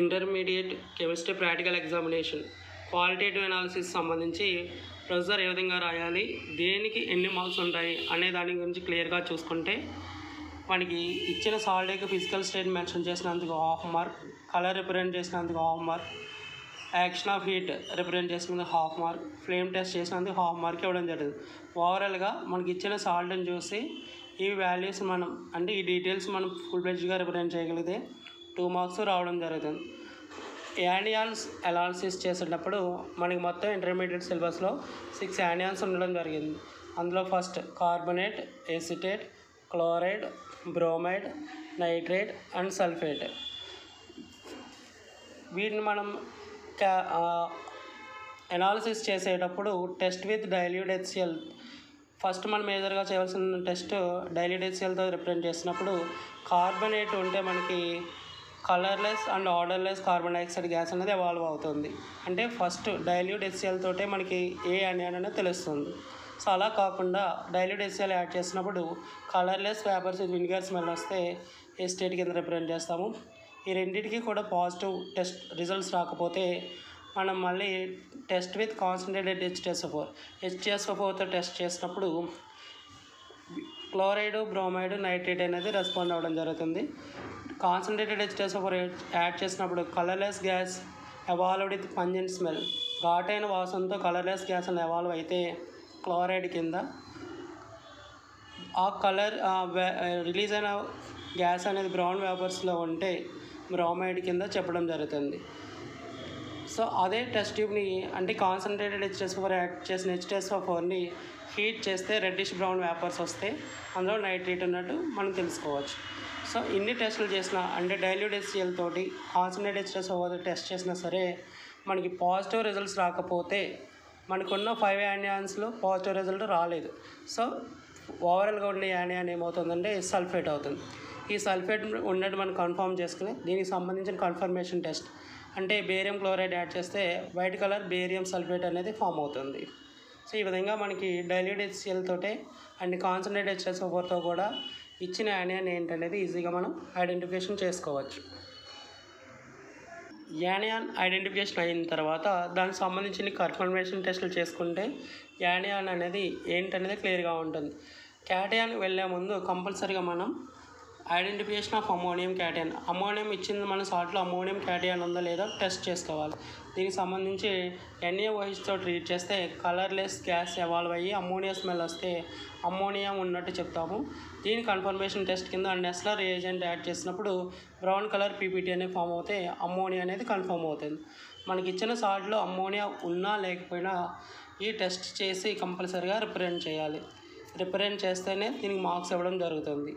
Intermediate chemistry practical examination qualitative analysis సంబంధించి procedure ఏ విధంగా రాయాలి, దేనికి ఎన్ని మార్క్స్ ఉంటాయి అనే దాని గురించి క్లియర్గా చూసుకుంటే మనకి ఇచ్చిన సాలిడ్కి ఫిజికల్ స్టేట్ మెన్షన్ చేసినందుకు హాఫ్ మార్క్, కలర్ రిప్రజెంట్ చేసినందుకు half mark, action of heat represent చేసినందుకు హాఫ్ మార్క్, ఫ్లేమ్ టెస్ట్ చేసినందుకు హాఫ్ మార్క్ ఇవ్వడం జరుగుతుంది. ఓవరాల్గా మనకి ఇచ్చిన సాల్ట్ని చూసి ఈ వాల్యూస్ మనం అంటే ఈ డీటెయిల్స్ మనం ఫుల్ ఫ్లెడ్జ్గా రిప్రజెంట్ చేయగలిగితే 2 మార్క్స్ రావడం జరుగుతుంది. యానియాన్స్ అనాలిసిస్ చేసేటప్పుడు మనకి మొత్తం ఇంటర్మీడియట్ సిలబస్లో 6 యానియాన్స్ ఉండడం జరిగింది. అందులో first carbonate, acetate, chloride, bromide, nitrate and sulphate. వీటిని మనం అనాలిసిస్ చేసేటప్పుడు test with dilute HCl first మనం మేజర్గా చేయవలసిన టెస్ట్ డైల్యూట్ HClతో రిప్రజెంట్ చేసినప్పుడు కార్బోనేట్ ఉంటే మనకి colourless and odourless carbon dioxide gas అనేది ఎవాల్వ్ అవుతుంది. అంటే ఫస్ట్ డైల్యూట్ HCl తోటే మనకి ఏ అనియాన్ అనేది తెలుస్తుంది. సో అలా కాకుండా డైల్యూట్ HCl యాడ్ చేసినప్పుడు కలర్లెస్ వేపర్స్ వినిగర్ స్మెల్ వస్తే ఏ స్టేట్ కింద రిప్రజెంట్ చేస్తాము. ఈ రెండింటికి కూడా పాజిటివ్ టెస్ట్ రిజల్ట్స్ రాకపోతే మనం మళ్ళీ టెస్ట్ విత్ కాన్సన్ట్రేటెడ్ H2SO4తో టెస్ట్ చేసినప్పుడు క్లోరైడ్, బ్రోమైడ్, నైట్రేట్ అనేది రెస్పాండ్ అవ్వడం జరుగుతుంది. కాన్సన్ట్రేటెడ్ H2SO4 యాడ్ చేసినప్పుడు colourless gas evolved with pungent smell, ఘాటైన వాసనతో కలర్లెస్ గ్యాస్ అని ఎవాల్వ్ అయితే క్లోరైడ్ కింద, ఆ కలర్ రిలీజ్ అయిన గ్యాస్ అనేది బ్రౌన్ వేపర్స్లో ఉంటే బ్రోమైడ్ కింద చెప్పడం జరుగుతుంది. సో అదే టెస్ట్ ట్యూబ్ని అంటే కాన్సన్ట్రేటెడ్ H2SO4 యాడ్ చేసిన H2SO4ని హీట్ చేస్తే రెడ్డిష్ బ్రౌన్ వేపర్స్ వస్తే అందులో నైట్రేట్ ఉన్నట్టు మనం తెలుసుకోవచ్చు. సో ఇన్ని టెస్టులు చేసినా అంటే డైల్యూట్ HCl తోటి కాన్సన్ట్రేటెడ్ H2SO4 టెస్ట్ చేసినా సరే మనకి పాజిటివ్ రిజల్ట్స్ రాకపోతే మనకున్న 5 యానియాన్స్లో పాజిటివ్ రిజల్ట్ రాలేదు. సో ఓవరాల్గా ఉండే యానియాన్ ఏమవుతుందంటే సల్ఫేట్ అవుతుంది. ఈ సల్ఫేట్ ఉన్నట్టు మనం కన్ఫర్మ్ చేసుకుని దీనికి సంబంధించిన కన్ఫర్మేషన్ టెస్ట్ అంటే బేరియం క్లోరైడ్ యాడ్ చేస్తే వైట్ కలర్ బేరియం సల్ఫేట్ అనేది ఫామ్ అవుతుంది. సో ఈ విధంగా మనకి డైల్యూట్ HCl తోటే అండ్ కాన్సన్ట్రేటెడ్ H2SO4తో కూడా ఇచ్చిన యానియాన్ ఏంటనేది ఈజీగా మనం ఐడెంటిఫికేషన్ చేసుకోవచ్చు. యానియాన్ ఐడెంటిఫికేషన్ అయిన తర్వాత దానికి సంబంధించిన కన్ఫర్మేషన్ టెస్టులు చేసుకుంటే యానియాన్ అనేది ఏంటనేది క్లియర్గా ఉంటుంది. క్యాటయాన్ వెళ్ళే ముందు కంపల్సరీగా మనం identification of ammonium cation, ammonium ఇచ్చింది మన సాల్ట్లో అమోనియం క్యాటయాన్ ఉందో లేదో టెస్ట్ చేసుకోవాలి. దీనికి సంబంధించి NaOHతో ట్రీట్ చేస్తే కలర్లెస్ గ్యాస్ ఎవాల్వ్ అయ్యి అమ్మోనియా స్మెల్ వస్తే అమ్మోనియా ఉన్నట్టు చెప్తాము. దీని కన్ఫర్మేషన్ టెస్ట్ కింద నెస్లర్ రియేజెంట్ యాడ్ చేసినప్పుడు బ్రౌన్ కలర్ PPT అనేది ఫామ్ అవుతే అమ్మోనియా అనేది కన్ఫర్మ్ అవుతుంది. మనకి ఇచ్చిన సాల్ట్లో అమ్మోనియా ఉన్నా లేకపోయినా ఈ టెస్ట్ చేసి కంపల్సరీగా రిప్రజెంట్ చేయాలి. రిప్రజెంట్ చేస్తేనే దీనికి మార్క్స్ ఇవ్వడం జరుగుతుంది.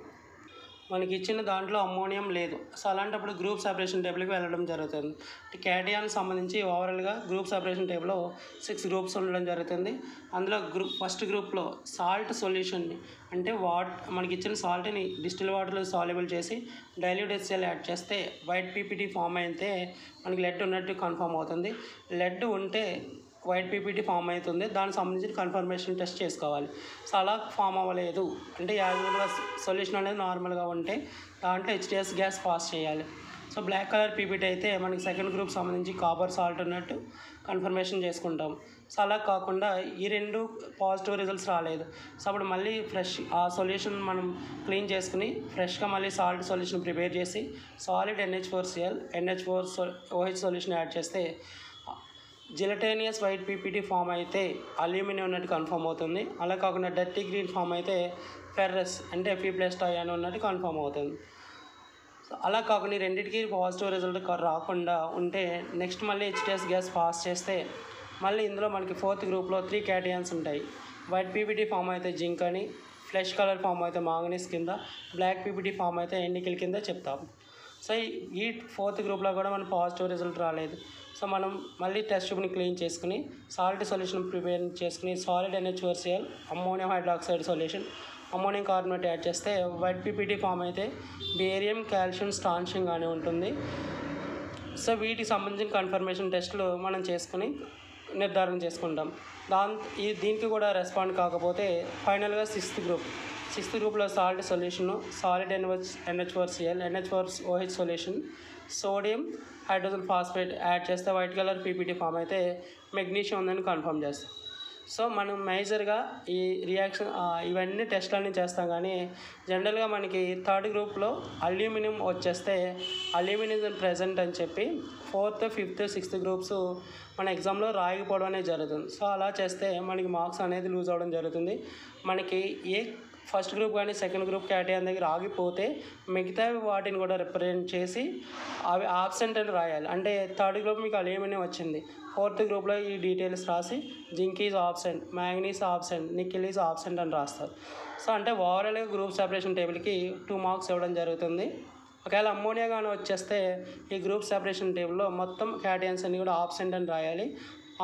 మనకి ఇచ్చిన దాంట్లో అమ్మోనియం లేదు. సో అలాంటప్పుడు గ్రూప్ సెపరేషన్ టేబుల్కి వెళ్ళడం జరుగుతుంది. క్యాటయాన్కి సంబంధించి ఓవరాల్గా గ్రూప్ సెపరేషన్ టేబుల్లో 6 గ్రూప్స్ ఉండడం జరుగుతుంది. అందులో ఫస్ట్ గ్రూప్లో సాల్ట్ సొల్యూషన్ని అంటే మనకి ఇచ్చిన సాల్ట్ని డిస్టిల్ వాటర్లో సాల్యుబుల్ చేసి డైల్యూట్ HCl యాడ్ చేస్తే వైట్ PPT ఫామ్ అయితే మనకి లెడ్ ఉన్నట్టు కన్ఫర్మ్ అవుతుంది. లెడ్ ఉంటే వైట్ PPT ఫామ్ అవుతుంది. దానికి సంబంధించిన కన్ఫర్మేషన్ టెస్ట్ చేసుకోవాలి. సో అలా ఫామ్ అవ్వలేదు అంటే యాజువల్గా సొల్యూషన్ అనేది నార్మల్గా ఉంటే దాంట్లో HTS గ్యాస్ పాస్ చేయాలి. సో బ్లాక్ కలర్ PPT అయితే మనకి సెకండ్ గ్రూప్ సంబంధించి కాపర్ సాల్ట్ ఉన్నట్టు కన్ఫర్మేషన్ చేసుకుంటాం. సో అలా కాకుండా ఈ 2 పాజిటివ్ రిజల్ట్స్ రాలేదు. సో అప్పుడు మళ్ళీ ఫ్రెష్ ఆ సొల్యూషన్ మనం క్లీన్ చేసుకుని ఫ్రెష్గా మళ్ళీ సాల్ట్ సొల్యూషన్ ప్రిపేర్ చేసి solid NH4Cl NH4OH solution add చేస్తే జిలటేనియస్ వైట్ PPT ఫామ్ అయితే అల్యూమినియం ఉన్నట్టు కన్ఫర్మ్ అవుతుంది. అలా కాకుండా డర్టీ గ్రీన్ ఫామ్ అయితే ఫెర్రస్ అంటే Fe+ అయాన్ ఉన్నట్టు కన్ఫర్మ్ అవుతుంది. సో అలా కాకుండా రెండింటికి పాజిటివ్ రిజల్ట్ రాకుండా ఉంటే నెక్స్ట్ మళ్ళీ HTS గ్యాస్ పాస్ చేస్తే మళ్ళీ ఇందులో మనకి 4th గ్రూప్లో 3 క్యాటయాన్స్ ఉంటాయి. వైట్ PPT ఫామ్ అయితే జింక్ అని, ఫ్లెష్ కలర్ ఫామ్ అయితే మాంగనీస్ కింద, బ్లాక్ PPT ఫామ్ అయితే నికెల్ కింద చెప్తాము. సో ఈ 4th గ్రూప్లో కూడా మనకు పాజిటివ్ రిజల్ట్ రాలేదు. సో మనం మళ్ళీ టెస్ట్ ట్యూబ్ని క్లీన్ చేసుకుని సాల్ట్ సొల్యూషన్ ప్రిపేర్ చేసుకుని solid NH4Cl ammonium hydroxide solution ammonium carbonate add చేస్తే వైట్ PPT ఫామ్ అయితే బేరియం కాల్షియం స్ట్రాన్షియం కానీ ఉంటుంది. సో వీటికి సంబంధించిన కన్ఫర్మేషన్ టెస్టులు మనం చేసుకుని నిర్ధారణ చేసుకుంటాం. దీనికి కూడా రెస్పాండ్ కాకపోతే ఫైనల్గా 6th గ్రూప్లో salt solution solid NH4Cl NH4OH solution sodium hydrogen phosphate add చేస్తే వైట్ కలర్ పీపీటీ ఫామ్ అయితే మెగ్నీషియం ఉందని కన్ఫర్మ్ చేస్తాం. సో మనం మేజర్గా ఈ రియాక్షన్ ఇవన్నీ టెస్ట్లన్నీ చేస్తాం, కానీ జనరల్గా మనకి థర్డ్ గ్రూప్లో అల్యూమినియం వచ్చేస్తే అల్యూమినియం ప్రెజెంట్ అని చెప్పి 4th, 5th, 6th గ్రూప్స్ మన ఎగ్జామ్లో రాయకపోవడం అనేది జరుగుతుంది. సో అలా చేస్తే మనకి మార్క్స్ అనేది లూజ్ అవ్వడం జరుగుతుంది. మనకి ఏ ఫస్ట్ గ్రూప్ కానీ సెకండ్ గ్రూప్ కేటగిరీ దగ్గర ఆగిపోతే మిగతా వాటిని కూడా రిప్రజెంట్ చేసి అవి ఆబ్సెంట్ అని రాయాలి. అంటే థర్డ్ గ్రూప్ మీకు అల్యూమినియం వచ్చింది, 4th గ్రూప్లో ఈ డీటెయిల్స్ రాసి zinc is absent, manganese absent, nickel is absent అని రాస్తారు. సో అంటే ఓవరాల్గా గ్రూప్ సెపరేషన్ టేబుల్కి 2 మార్క్స్ ఇవ్వడం జరుగుతుంది. ఒకవేళ అమ్మోనియా కానీ వచ్చేస్తే ఈ గ్రూప్ సెపరేషన్ టేబుల్లో మొత్తం క్యాటయాన్స్ అన్ని కూడా ఆబ్సెంట్ అని రాయాలి.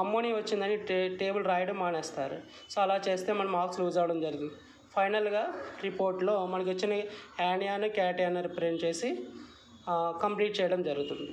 అమ్మోనియా వచ్చిందని టేబుల్ రాయడం మానేస్తారు. సో అలా చేస్తే మన మార్క్స్ లూజ్ అవ్వడం జరుగుతుంది. ఫైనల్గా రిపోర్ట్లో మనకి వచ్చిన యానియాను క్యాటయాన్ రిప్రజెంట్ చేసి కంప్లీట్ చేయడం జరుగుతుంది.